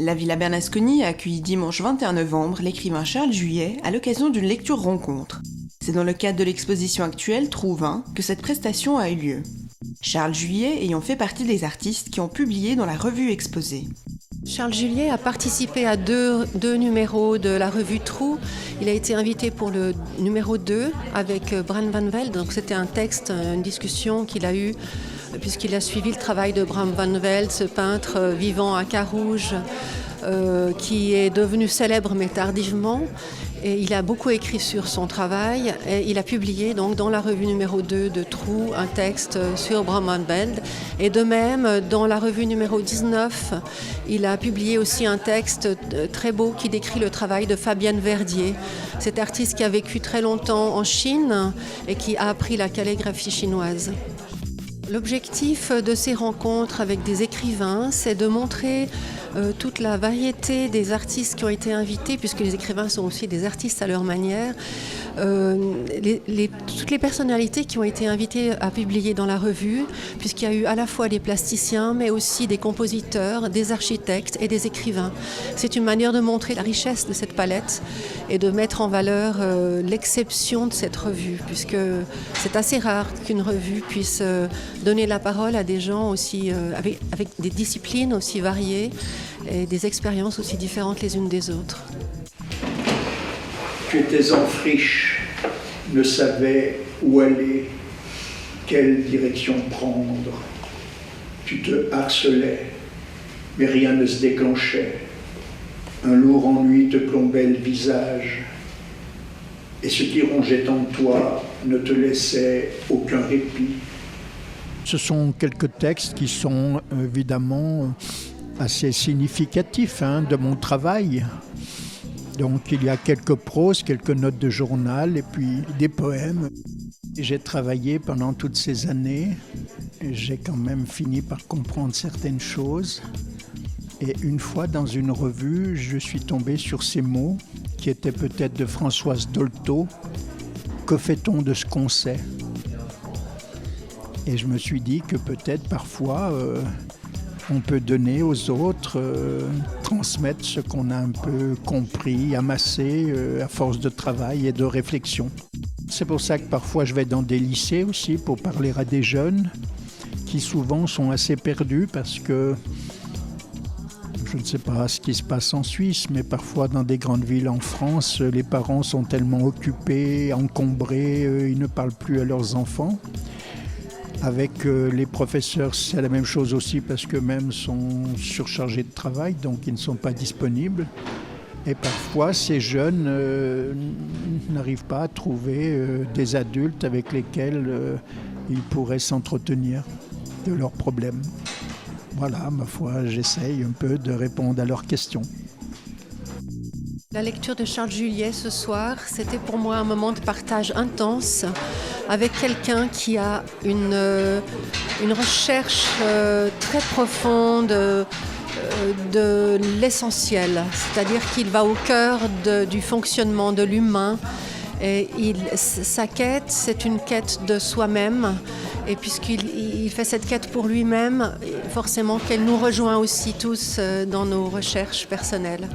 La Villa Bernasconi a accueilli dimanche 21 novembre l'écrivain Charles Juillet à l'occasion d'une lecture rencontre. C'est dans le cadre de l'exposition actuelle Trouvain que cette prestation a eu lieu. Charles Juillet ayant fait partie des artistes qui ont publié dans la revue exposée. Charles Juillet a participé à deux numéros de la revue Trou. Il a été invité pour le numéro 2 avec Bram Van Velde. Donc c'était un texte, une discussion qu'il a eue puisqu'il a suivi le travail de Bram Van Velde, ce peintre vivant à Carouge qui est devenu célèbre mais tardivement. Et il a beaucoup écrit sur son travail et il a publié donc dans la revue numéro 2 de Trou un texte sur Bram Van Velde. Et de même, dans la revue numéro 19, il a publié aussi un texte très beau qui décrit le travail de Fabienne Verdier, cet artiste qui a vécu très longtemps en Chine et qui a appris la calligraphie chinoise. L'objectif de ces rencontres avec des écrivains, c'est de montrer toute la variété des artistes qui ont été invités, puisque les écrivains sont aussi des artistes à leur manière, toutes les personnalités qui ont été invitées à publier dans la revue, puisqu'il y a eu à la fois des plasticiens, mais aussi des compositeurs, des architectes et des écrivains. C'est une manière de montrer la richesse de cette palette et de mettre en valeur l'exception de cette revue, puisque c'est assez rare qu'une revue puisse donner la parole à des gens aussi, avec des disciplines aussi variées et des expériences aussi différentes les unes des autres. Tu étais en friche, ne savais où aller, quelle direction prendre. Tu te harcelais, mais rien ne se déclenchait. Un lourd ennui te plombait le visage. Et ce qui rongeait en toi ne te laissait aucun répit. Ce sont quelques textes qui sont évidemment assez significatifs de mon travail. Donc il y a quelques proses, quelques notes de journal et puis des poèmes. J'ai travaillé pendant toutes ces années et j'ai quand même fini par comprendre certaines choses. Et une fois dans une revue, je suis tombé sur ces mots qui étaient peut-être de Françoise Dolto. Que fait-on de ce qu'on sait ? Et je me suis dit que peut-être parfois on peut donner aux autres, transmettre ce qu'on a un peu compris, amassé à force de travail et de réflexion. C'est pour ça que parfois je vais dans des lycées aussi pour parler à des jeunes qui souvent sont assez perdus parce que je ne sais pas ce qui se passe en Suisse, mais parfois dans des grandes villes en France, les parents sont tellement occupés, encombrés, ils ne parlent plus à leurs enfants. Avec les professeurs, c'est la même chose aussi parce qu'eux-mêmes sont surchargés de travail, donc ils ne sont pas disponibles. Et parfois, ces jeunes n'arrivent pas à trouver des adultes avec lesquels ils pourraient s'entretenir de leurs problèmes. Voilà, ma foi, j'essaye un peu de répondre à leurs questions. La lecture de Charles Juillet ce soir, c'était pour moi un moment de partage intense avec quelqu'un qui a une recherche très profonde de l'essentiel, c'est-à-dire qu'il va au cœur du fonctionnement de l'humain. Et sa quête, c'est une quête de soi-même. Et puisqu'il fait cette quête pour lui-même, forcément qu'elle nous rejoint aussi tous dans nos recherches personnelles.